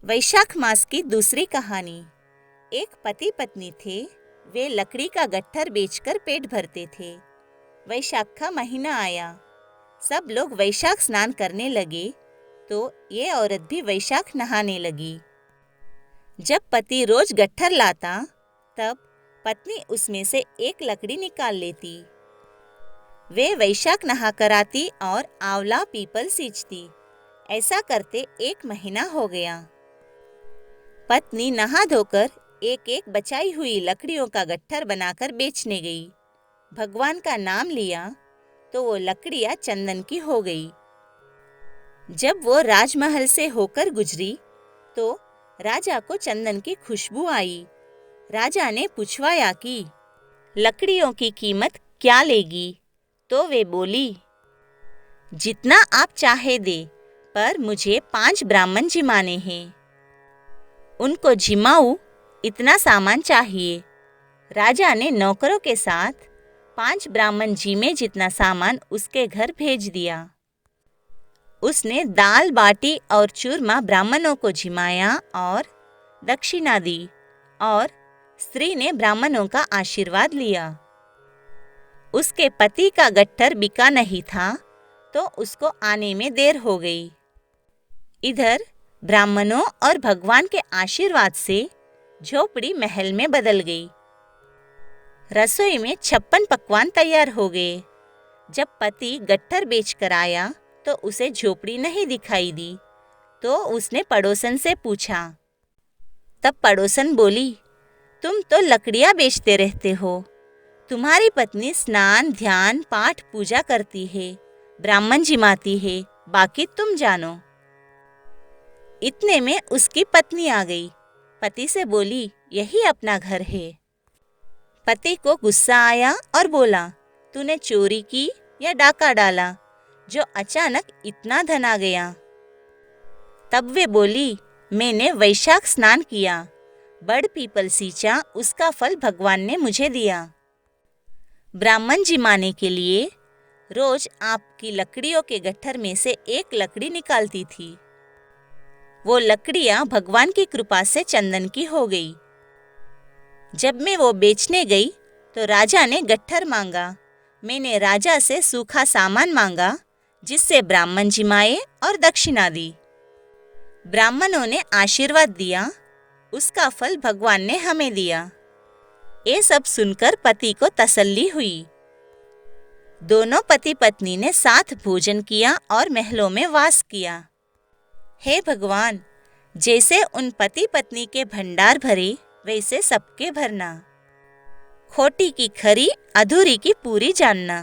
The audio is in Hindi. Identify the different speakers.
Speaker 1: वैशाख मास की दूसरी कहानी। एक पति पत्नी थे। वे लकड़ी का गट्ठर बेचकर पेट भरते थे। वैशाख का महीना आया। सब लोग वैशाख स्नान करने लगे तो ये औरत भी वैशाख नहाने लगी। जब पति रोज गट्ठर लाता तब पत्नी उसमें से एक लकड़ी निकाल लेती। वे वैशाख नहाकर आती और आंवला पीपल सींचती। ऐसा करते एक महीना हो गया। पत्नी नहा धोकर एक एक बचाई हुई लकड़ियों का गट्ठर बनाकर बेचने गई। भगवान का नाम लिया तो वो लकड़ियां चंदन की हो गई। जब वो राजमहल से होकर गुजरी तो राजा को चंदन की खुशबू आई। राजा ने पूछवाया कि लकड़ियों की कीमत क्या लेगी, तो वे बोली, जितना आप चाहे दे, पर मुझे 5 ब्राह्मण जिमाने हैं। उनको जिमाऊं, इतना सामान चाहिए। राजा ने नौकरों के साथ 5 ब्राह्मण जिमे जितना सामान उसके घर भेज दिया। उसने दाल बाटी और चूरमा ब्राह्मणों को जिमाया और दक्षिणा दी, और स्त्री ने ब्राह्मणों का आशीर्वाद लिया। उसके पति का गट्ठर बिका नहीं था तो उसको आने में देर हो गई। इधर ब्राह्मणों और भगवान के आशीर्वाद से झोपड़ी महल में बदल गई। रसोई में 56 पकवान तैयार हो गए। जब पति गट्ठर बेचकर आया तो उसे झोपड़ी नहीं दिखाई दी, तो उसने पड़ोसन से पूछा। तब पड़ोसन बोली, तुम तो लकड़ियां बेचते रहते हो। तुम्हारी पत्नी स्नान ध्यान पाठ पूजा करती है, ब्राह्मण जिमाती है, बाकी तुम जानो। इतने में उसकी पत्नी आ गई। पति से बोली, यही अपना घर है। पति को गुस्सा आया और बोला, तूने चोरी की या डाका डाला जो अचानक इतना धन आ गया? तब वे बोली, मैंने वैशाख स्नान किया, बड़ पीपल सींचा, उसका फल भगवान ने मुझे दिया। ब्राह्मण जिमाने के लिए रोज आपकी लकड़ियों के गट्ठर में से एक लकड़ी निकालती थी। वो लकड़ियां भगवान की कृपा से चंदन की हो गई। जब मैं वो बेचने गई तो राजा ने गट्ठर मांगा। मैंने राजा से सूखा सामान मांगा जिससे ब्राह्मण जिमाए और दक्षिणा दी। ब्राह्मणों ने आशीर्वाद दिया, उसका फल भगवान ने हमें दिया। ये सब सुनकर पति को तसल्ली हुई। दोनों पति पत्नी ने साथ भोजन किया और महलों में वास किया। हे भगवान, जैसे उन पति पत्नी के भंडार भरे वैसे सबके भरना। खोटी की खरी, अधूरी की पूरी जानना।